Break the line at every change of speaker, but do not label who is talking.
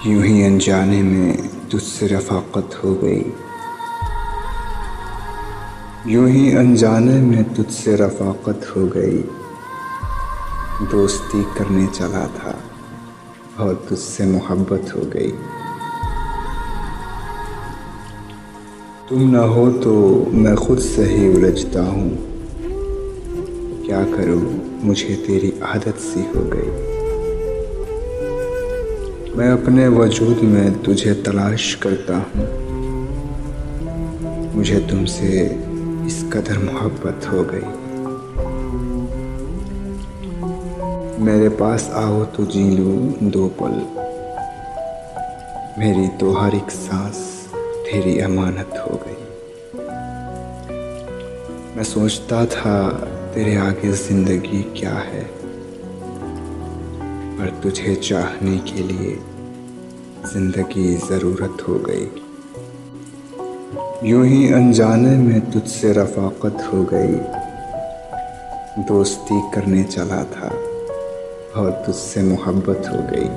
यूं ही अनजाने में तुझसे रफ़ाक़त हो गई। यूं ही अनजाने में तुझसे रफ़ाक़त हो गई। दोस्ती करने चला था और तुझसे मोहब्बत हो गई। तुम न हो तो मैं खुद से ही उलझता हूँ। क्या करूँ, मुझे तेरी आदत सी हो गई। मैं अपने वजूद में तुझे तलाश करता हूँ। मुझे तुमसे इस कदर मोहब्बत हो गई। मेरे पास आओ तो जी लूँ दो पल। मेरी तो हर एक सांस तेरी अमानत हो गई। मैं सोचता था तेरे आगे ज़िंदगी क्या है, पर तुझे चाहने के लिए ज़िंदगी ज़रूरत हो गई। यूं ही अनजाने में तुझसे रफ़ाक़त हो गई। दोस्ती करने चला था और तुझसे मोहब्बत हो गई।